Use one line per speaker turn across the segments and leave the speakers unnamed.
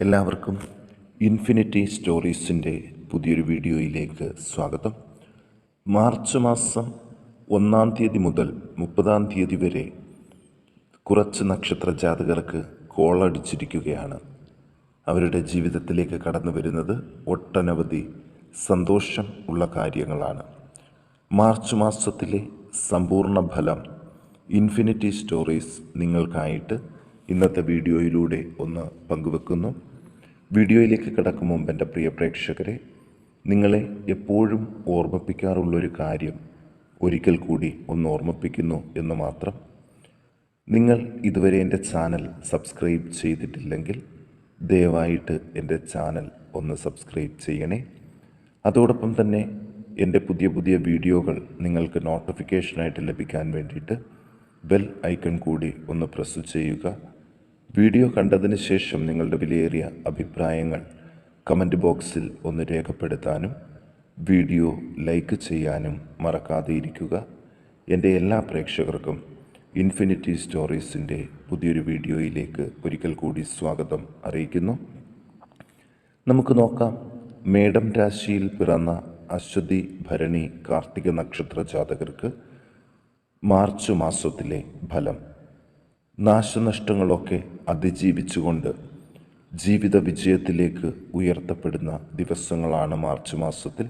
എല്ലാവർക്കും ഇൻഫിനിറ്റി സ്റ്റോറീസിൻ്റെ പുതിയൊരു വീഡിയോയിലേക്ക് സ്വാഗതം. മാർച്ച് മാസം 1 തീയതി മുതൽ 30 തീയതി വരെ കുറച്ച് നക്ഷത്ര ജാതകർക്ക് കോളടിച്ചിരിക്കുകയാണ്. അവരുടെ ജീവിതത്തിലേക്ക് കടന്നു വരുന്നത് ഒട്ടനവധി സന്തോഷം ഉള്ള കാര്യങ്ങളാണ്. മാർച്ച് മാസത്തിലെ സമ്പൂർണ്ണ ഫലം ഇൻഫിനിറ്റി സ്റ്റോറീസ് നിങ്ങൾക്കായിട്ട് ഇന്നത്തെ വീഡിയോയിലൂടെ ഒന്ന് പങ്കുവെക്കുന്നു. വീഡിയോയിലേക്ക് കടക്കും മുമ്പ് എൻ്റെ പ്രിയ പ്രേക്ഷകരെ, നിങ്ങളെ എപ്പോഴും ഓർമ്മിപ്പിക്കാറുള്ളൊരു കാര്യം ഒരിക്കൽ കൂടി ഒന്ന് ഓർമ്മിപ്പിക്കുന്നു എന്ന് മാത്രം. നിങ്ങൾ ഇതുവരെ എൻ്റെ ചാനൽ സബ്സ്ക്രൈബ് ചെയ്തിട്ടില്ലെങ്കിൽ ദയവായിട്ട് എൻ്റെ ചാനൽ ഒന്ന് സബ്സ്ക്രൈബ് ചെയ്യണേ. അതോടൊപ്പം തന്നെ എൻ്റെ പുതിയ വീഡിയോകൾ നിങ്ങൾക്ക് നോട്ടിഫിക്കേഷനായിട്ട് ലഭിക്കാൻ വേണ്ടിയിട്ട് ബെൽ ഐക്കൺ കൂടി ഒന്ന് പ്രസ് ചെയ്യുക. വീഡിയോ കണ്ടതിന് ശേഷം നിങ്ങളുടെ വിലയേറിയ അഭിപ്രായങ്ങൾ കമൻറ്റ് ബോക്സിൽ ഒന്ന് രേഖപ്പെടുത്താനും വീഡിയോ ലൈക്ക് ചെയ്യാനും മറക്കാതെ ഇരിക്കുക. എൻ്റെ എല്ലാ പ്രേക്ഷകർക്കും ഇൻഫിനിറ്റി സ്റ്റോറീസിൻ്റെ പുതിയൊരു വീഡിയോയിലേക്ക് ഒരിക്കൽ കൂടി സ്വാഗതം അറിയിക്കുന്നു. നമുക്ക് നോക്കാം, മേടം രാശിയിൽ പിറന്ന അശ്വതി, ഭരണി, കാർത്തിക നക്ഷത്ര ജാതകർക്ക് മാർച്ച് മാസത്തിലെ ഫലം. നാശനഷ്ടങ്ങളൊക്കെ അതിജീവിച്ചുകൊണ്ട് ജീവിത വിജയത്തിലേക്ക് ഉയർത്തപ്പെടുന്ന ദിവസങ്ങളാണ് മാർച്ച് മാസത്തിൽ.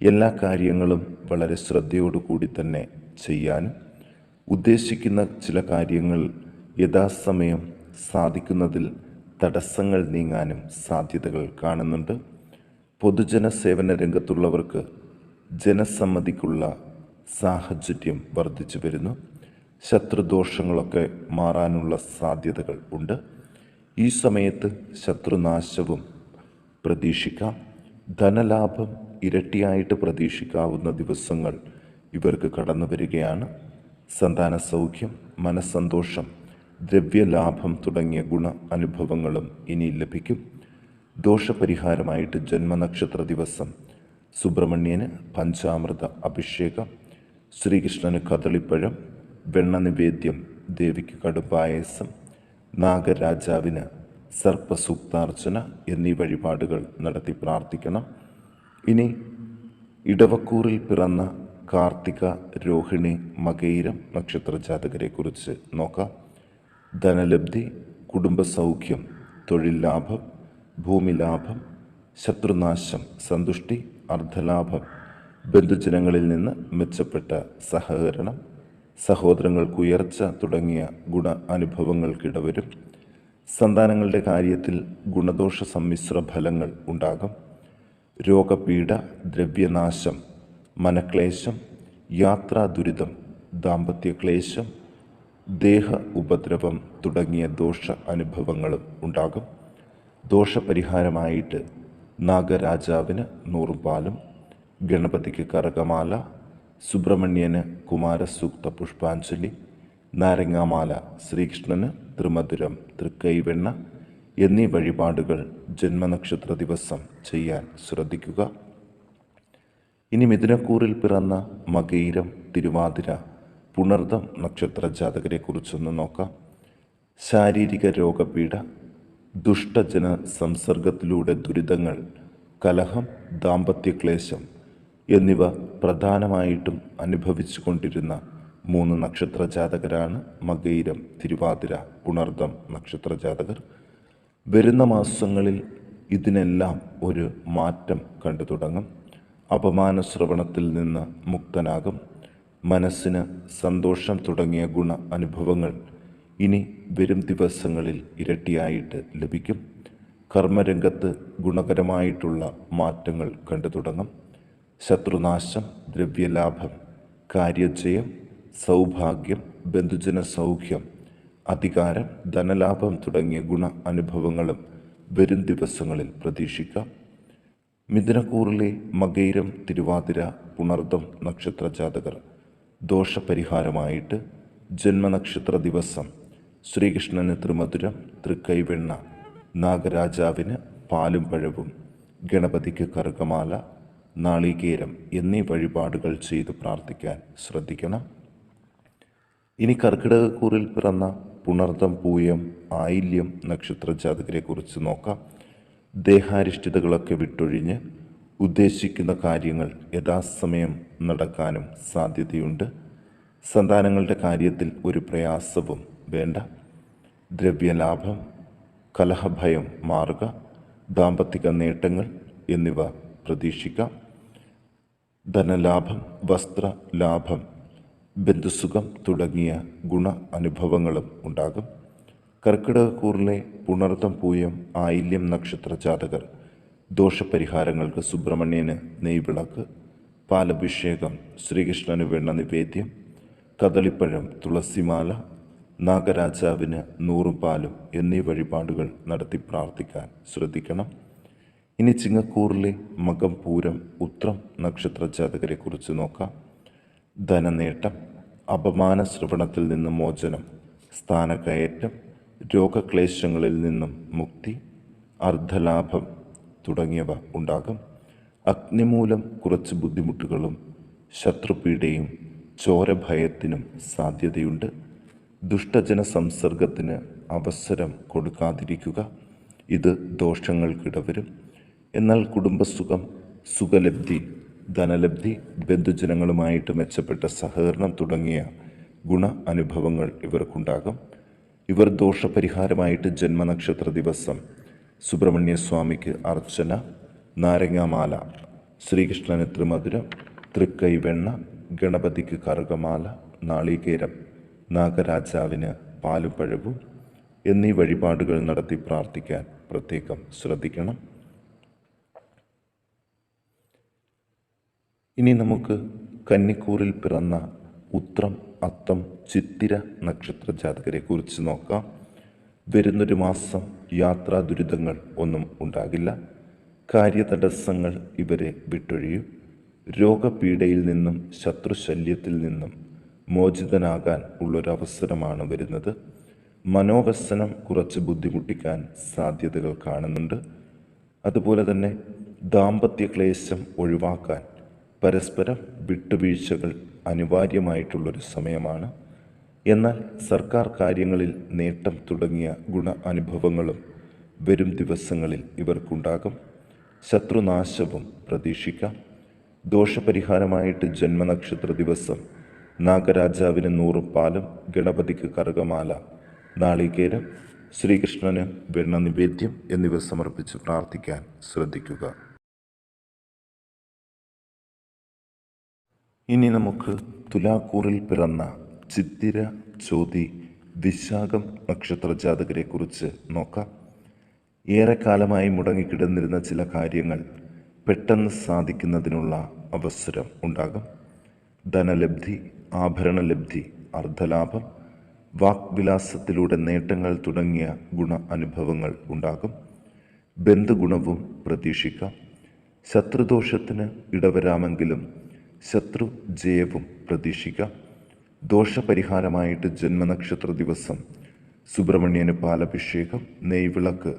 എല്ലാ കാര്യങ്ങളും വളരെ ശ്രദ്ധയോടുകൂടി തന്നെ ചെയ്യാനും ഉദ്ദേശിക്കുന്ന ചില കാര്യങ്ങൾ യഥാസമയം സാധിക്കുന്നതിൽ തടസ്സങ്ങൾ നീങ്ങാനും സാധ്യതകൾ കാണുന്നുണ്ട്. പൊതുജന സേവന രംഗത്തുള്ളവർക്ക് ജനസമ്മതിക്കുള്ള സാഹചര്യം വർദ്ധിച്ചു വരുന്നു. ശത്രുദോഷങ്ങളൊക്കെ മാറാനുള്ള സാധ്യതകൾ ഉണ്ട്. ഈ സമയത്ത് ശത്രുനാശവും പ്രതീക്ഷിക്കാം. ധനലാഭം ഇരട്ടിയായിട്ട് പ്രതീക്ഷിക്കാവുന്ന ദിവസങ്ങൾ ഇവർക്ക് കടന്നു വരികയാണ്. സന്താന സൗഖ്യം, മനസ്സന്തോഷം, ദ്രവ്യലാഭം തുടങ്ങിയ ഗുണ അനുഭവങ്ങളും ഇനി ലഭിക്കും. ദോഷപരിഹാരമായിട്ട് ജന്മനക്ഷത്ര ദിവസം സുബ്രഹ്മണ്യന് പഞ്ചാമൃത അഭിഷേകം, ശ്രീകൃഷ്ണന് കദളിപ്പഴം, വെണ്ണ നിവേദ്യം, ദേവിക്ക് കടുംപായസം, നാഗരാജാവിന് സർപ്പസൂക്താർച്ചന എന്നീ വഴിപാടുകൾ നടത്തി പ്രാർത്ഥിക്കണം. ഇനി ഇടവക്കൂറിൽ പിറന്ന കാർത്തിക, രോഹിണി, മകയിരം നക്ഷത്ര ജാതകരെക്കുറിച്ച് നോക്കാം. ധനലബ്ധി, കുടുംബസൗഖ്യം, തൊഴിൽ ലാഭം, ഭൂമി ലാഭം, ശത്രുനാശം, സന്തുഷ്ടി, അർദ്ധലാഭം, ബന്ധുജനങ്ങളിൽ നിന്ന് മെച്ചപ്പെട്ട സഹകരണം, സഹോദരങ്ങൾക്ക് ഉയർച്ച തുടങ്ങിയ ഗുണ അനുഭവങ്ങൾക്കിടവരും. സന്താനങ്ങളുടെ കാര്യത്തിൽ ഗുണദോഷ സമ്മിശ്ര ഫലങ്ങൾ ഉണ്ടാകും. രോഗപീഡ, ദ്രവ്യനാശം, മനക്ലേശം, യാത്രാ ദുരിതം, ദാമ്പത്യക്ലേശം, ദേഹ ഉപദ്രവം തുടങ്ങിയ ദോഷ അനുഭവങ്ങളും ഉണ്ടാകും. ദോഷപരിഹാരമായിട്ട് നാഗരാജാവിന് നൂറുപാലും, ഗണപതിക്ക് കറുകമാല, സുബ്രഹ്മണ്യന് കുമാരസൂക്ത പുഷ്പാഞ്ജലി, നാരങ്ങാമാല, ശ്രീകൃഷ്ണന് ത്രിമധുരം, തൃക്കൈവെണ്ണ എന്നീ വഴിപാടുകൾ ജന്മനക്ഷത്ര ദിവസം ചെയ്യാൻ ശ്രദ്ധിക്കുക. ഇനി മിഥുനക്കൂറിൽ പിറന്ന മകയിരം, തിരുവാതിര, പുണർദം നക്ഷത്ര ജാതകരെക്കുറിച്ചൊന്ന് നോക്കാം. ശാരീരിക രോഗപീഠ, ദുഷ്ടജന സംസർഗത്തിലൂടെ ദുരിതങ്ങൾ, കലഹം, ദാമ്പത്യക്ലേശം എന്നിവ പ്രധാനമായിട്ടും അനുഭവിച്ചു കൊണ്ടിരുന്ന 3 നക്ഷത്ര ജാതകരാണ് മകയിരം, തിരുവാതിര, പുണർദം നക്ഷത്ര ജാതകർ. വരുന്ന മാസങ്ങളിൽ ഇതിനെല്ലാം ഒരു മാറ്റം കണ്ടു തുടങ്ങും. അപമാന ശ്രവണത്തിൽ നിന്ന് മുക്തനാകും. മനസ്സിന് സന്തോഷം തുടങ്ങിയ ഗുണ അനുഭവങ്ങൾ ഇനി വരും ദിവസങ്ങളിൽ ഇരട്ടിയായിട്ട് ലഭിക്കും. കർമ്മരംഗത്ത് ഗുണകരമായിട്ടുള്ള മാറ്റങ്ങൾ കണ്ടു തുടങ്ങും. ശത്രുനാശം, ദ്രവ്യലാഭം, കാര്യജയം, സൗഭാഗ്യം, ബന്ധുജന സൗഖ്യം, അധികാരം, ധനലാഭം തുടങ്ങിയ ഗുണ അനുഭവങ്ങളും വരും ദിവസങ്ങളിൽ പ്രതീക്ഷിക്കാം. മിഥുനക്കൂറിലെ മകയിരം, തിരുവാതിര, പുണർദം നക്ഷത്ര ജാതകർ ദോഷപരിഹാരമായിട്ട് ജന്മനക്ഷത്ര ദിവസം ശ്രീകൃഷ്ണന് ത്രിമധുരം, തൃക്കൈവെണ്ണ, നാഗരാജാവിന് പാലും പഴവും, ഗണപതിക്ക് കറുകമാല, നാളികേരം എന്നീ വഴിപാടുകൾ ചെയ്ത് പ്രാർത്ഥിക്കാൻ ശ്രദ്ധിക്കണം. ഇനി കർക്കിടകക്കൂറിൽ പിറന്ന പുണർദം, പൂയം, ആയില്യം നക്ഷത്ര ജാതകരെക്കുറിച്ച് നോക്കാം. ദേഹാരിഷ്ഠിതകളൊക്കെ വിട്ടൊഴിഞ്ഞ് ഉദ്ദേശിക്കുന്ന കാര്യങ്ങൾ യഥാസമയം നടക്കാനും സാധ്യതയുണ്ട്. സന്താനങ്ങളുടെ കാര്യത്തിൽ ഒരു പ്രയാസവും വേണ്ട. ദ്രവ്യലാഭം, കലഹഭയം മാറുക, ദാമ്പത്തിക നേട്ടങ്ങൾ എന്നിവ പ്രതീക്ഷിക്കാം. ധനലാഭം, വസ്ത്രലാഭം, ബന്ധുസുഖം തുടങ്ങിയ ഗുണ അനുഭവങ്ങളും ഉണ്ടാകും. കർക്കിടകക്കൂറിലെ പുണർദം, പൂയം, ആയില്യം നക്ഷത്ര ജാതകർ ദോഷപരിഹാരങ്ങൾക്ക് സുബ്രഹ്മണ്യന് നെയ്വിളക്ക്, പാലഭിഷേകം, ശ്രീകൃഷ്ണന് വെണ്ണ നിവേദ്യം, കദളിപ്പഴം, തുളസിമാല, നാഗരാജാവിന് നൂറും പാലും എന്നീ വഴിപാടുകൾ നടത്തി പ്രാർത്ഥിക്കാൻ ശ്രദ്ധിക്കണം. ഇനി ചിങ്ങക്കൂറിലെ മകം, പൂരം, ഉത്രം നക്ഷത്ര ജാതകരെക്കുറിച്ച് നോക്കാം. ധനനേട്ടം, അപമാന ശ്രവണത്തിൽ നിന്ന് മോചനം, സ്ഥാനക്കയറ്റം, രോഗക്ലേശങ്ങളിൽ നിന്നും മുക്തി, അർദ്ധലാഭം തുടങ്ങിയവ ഉണ്ടാകും. അഗ്നിമൂലം കുറച്ച് ബുദ്ധിമുട്ടുകളും ശത്രുപീഡയും ചോരഭയത്തിനും സാധ്യതയുണ്ട്. ദുഷ്ടജന സംസർഗത്തിന് അവസരം കൊടുക്കാതിരിക്കുക, ഇത് ദോഷങ്ങൾക്കിടവരും. എന്നാൽ കുടുംബസുഖം, സുഖലബ്ധി, ധനലബ്ധി, ബന്ധുജനങ്ങളുമായിട്ട് മെച്ചപ്പെട്ട സഹകരണം തുടങ്ങിയ ഗുണ അനുഭവങ്ങൾ ഇവർക്കുണ്ടാകും. ഇവർ ദോഷപരിഹാരമായിട്ട് ജന്മനക്ഷത്ര ദിവസം സുബ്രഹ്മണ്യസ്വാമിക്ക് അർച്ചന, നാരങ്ങാമാല, ശ്രീകൃഷ്ണന് ത്രിമധുരം, തൃക്കൈവെണ്ണ, ഗണപതിക്ക് കറുകമാല, നാളികേരം, നാഗരാജാവിന് പാലും പഴവും എന്നീ വഴിപാടുകൾ നടത്തി പ്രാർത്ഥിക്കാൻ പ്രത്യേകം ശ്രദ്ധിക്കണം. ഇനി നമുക്ക് കന്നിക്കൂറിൽ പിറന്ന ഉത്രം, അത്തം, ചിത്തിര നക്ഷത്ര ജാതകരെക്കുറിച്ച് നോക്കാം. വരുന്നൊരു മാസം യാത്രാ ദുരിതങ്ങൾ ഒന്നും ഉണ്ടാകില്ല. കാര്യതടസ്സങ്ങൾ ഇവരെ വിട്ടൊഴിയും. രോഗപീഡയിൽ നിന്നും ശത്രുശല്യത്തിൽ നിന്നും മോചിതനാകാൻ ഉള്ളൊരവസരമാണ് വരുന്നത്. മനോവ്യസനം കുറച്ച് ബുദ്ധിമുട്ടിക്കാൻ സാധ്യതകൾ കാണുന്നുണ്ട്. അതുപോലെ തന്നെ ദാമ്പത്യ ക്ലേശം ഒഴിവാക്കാൻ പരസ്പരം വിട്ടുവീഴ്ചകൾ അനിവാര്യമായിട്ടുള്ളൊരു സമയമാണ്. എന്നാൽ സർക്കാർ കാര്യങ്ങളിൽ നേട്ടം തുടങ്ങിയ ഗുണ അനുഭവങ്ങളും വരും ദിവസങ്ങളിൽ ഇവർക്കുണ്ടാകും. ശത്രുനാശവും പ്രതീക്ഷിക്കാം. ദോഷപരിഹാരമായിട്ട് ജന്മനക്ഷത്ര ദിവസം നാഗരാജാവിന് നൂറും പാലും, ഗണപതിക്ക് കറുകമാല, നാളികേരം, ശ്രീകൃഷ്ണന് വെണ്ണ നിവേദ്യം എന്നിവ സമർപ്പിച്ച് പ്രാർത്ഥിക്കാൻ ശ്രദ്ധിക്കുക. ഇനി നമുക്ക് തുലാക്കൂറിൽ പിറന്ന ചിത്തിര, ചോതി, വിശാഖം നക്ഷത്ര ജാതകരെക്കുറിച്ച് നോക്കാം. ഏറെക്കാലമായി മുടങ്ങിക്കിടന്നിരുന്ന ചില കാര്യങ്ങൾ പെട്ടെന്ന് സാധിക്കുന്നതിനുള്ള അവസരം ഉണ്ടാകും. ധനലബ്ധി, ആഭരണലബ്ധി, അർദ്ധലാഭം, വാക്വിലാസത്തിലൂടെ നേട്ടങ്ങൾ തുടങ്ങിയ ഗുണ അനുഭവങ്ങൾ ഉണ്ടാകും. ബന്ധുഗുണവും പ്രതീക്ഷിക്കാം. ശത്രുദോഷത്തിന് ഇടവരാമെങ്കിലും ശത്രു ജയവും പ്രതീക്ഷിക്കാം. ദോഷപരിഹാരമായിട്ട് ജന്മനക്ഷത്ര ദിവസം സുബ്രഹ്മണ്യന് പാലഭിഷേകം, നെയ്വിളക്ക്,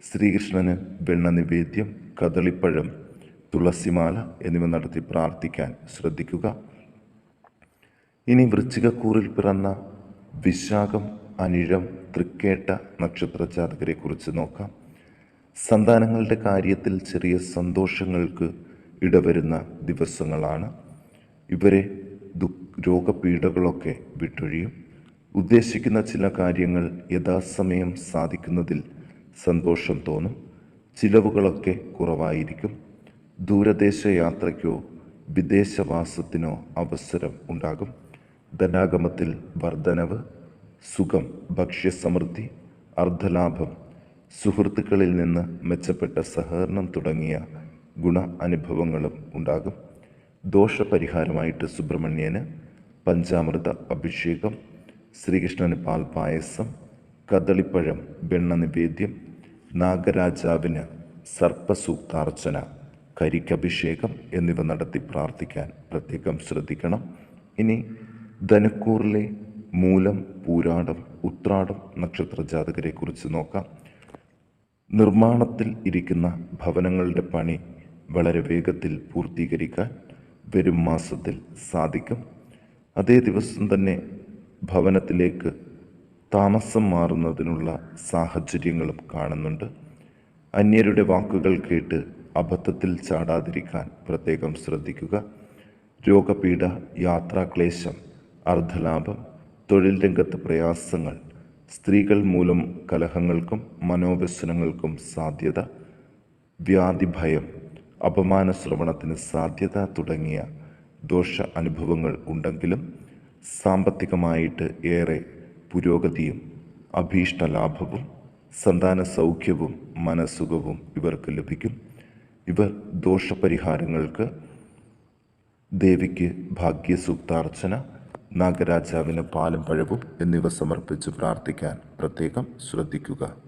ശ്രീകൃഷ്ണന് വെണ്ണ നിവേദ്യം, കദളിപ്പഴം, തുളസിമാല എന്നിവ നടത്തി പ്രാർത്ഥിക്കാൻ ശ്രദ്ധിക്കുക. ഇനി വൃശ്ചികക്കൂറിൽ പിറന്ന വിശാഖം, അനിഴം, തൃക്കേട്ട നക്ഷത്ര ജാതകരെക്കുറിച്ച് നോക്കാം. സന്താനങ്ങളുടെ കാര്യത്തിൽ ചെറിയ സന്തോഷങ്ങൾക്ക് ഇടവരുന്ന ദിവസങ്ങളാണ്. ഇവരെ രോഗപീഠകളൊക്കെ വിട്ടൊഴിയും. ഉദ്ദേശിക്കുന്ന ചില കാര്യങ്ങൾ യഥാസമയം സാധിക്കുന്നതിൽ സന്തോഷം തോന്നും. ചിലവുകളൊക്കെ കുറവായിരിക്കും. ദൂരദേശ യാത്രയ്ക്കോ വിദേശവാസത്തിനോ അവസരം ഉണ്ടാകും. ധനാഗമത്തിൽ വർധനവ്, സുഖം, ഭക്ഷ്യസമൃദ്ധി, അർദ്ധലാഭം, സുഹൃത്തുക്കളിൽ നിന്ന് മെച്ചപ്പെട്ട സഹകരണം തുടങ്ങിയ ഗുണ അനുഭവങ്ങളും ഉണ്ടാകും. ദോഷപരിഹാരമായിട്ട് സുബ്രഹ്മണ്യന് പഞ്ചാമൃത അഭിഷേകം, ശ്രീകൃഷ്ണന് പാൽപായസം, കദളിപ്പഴം, വെണ്ണ നിവേദ്യം, നാഗരാജാവിന് സർപ്പസൂക്താർച്ചന, കരിക്കഭിഷേകം എന്നിവ നടത്തി പ്രാർത്ഥിക്കാൻ പ്രത്യേകം ശ്രദ്ധിക്കണം. ഇനി ധനുക്കൂറിലെ മൂലം, പൂരാടം, ഉത്രാടം നക്ഷത്ര ജാതകരെക്കുറിച്ച് നോക്കാം. നിർമ്മാണത്തിൽ ഇരിക്കുന്ന ഭവനങ്ങളുടെ പണി വളരെ വേഗത്തിൽ പൂർത്തീകരിക്കാൻ വരും മാസത്തിൽ സാധിക്കും. അതേ ദിവസം തന്നെ ഭവനത്തിലേക്ക് താമസം മാറുന്നതിനുള്ള സാഹചര്യങ്ങളും കാണുന്നുണ്ട്. അന്യരുടെ വാക്കുകൾ കേട്ട് അബദ്ധത്തിൽ ചാടാതിരിക്കാൻ പ്രത്യേകം ശ്രദ്ധിക്കുക. രോഗപീഠ, യാത്രാക്ലേശം, അർദ്ധലാഭം, തൊഴിൽ രംഗത്ത് പ്രയാസങ്ങൾ, സ്ത്രീകൾ മൂലം കലഹങ്ങൾക്കും മനോവ്യസനങ്ങൾക്കും സാധ്യത, വ്യാധിഭയം, അപമാന ശ്രവണത്തിന് സാധ്യത തുടങ്ങിയ ദോഷ അനുഭവങ്ങൾ ഉണ്ടെങ്കിലും സാമ്പത്തികമായിട്ട് ഏറെ പുരോഗതിയും അഭീഷ്ടലാഭവും സന്താന സൗഖ്യവും മനസുഖവും ഇവർക്ക് ലഭിക്കും. ഇവർ ദോഷപരിഹാരങ്ങൾക്ക് ദേവിക്ക് ഭാഗ്യസൂക്താർച്ചന, നാഗരാജാവിന് പാലും പഴവും എന്നിവ സമർപ്പിച്ച് പ്രാർത്ഥിക്കാൻ പ്രത്യേകം ശ്രദ്ധിക്കുക.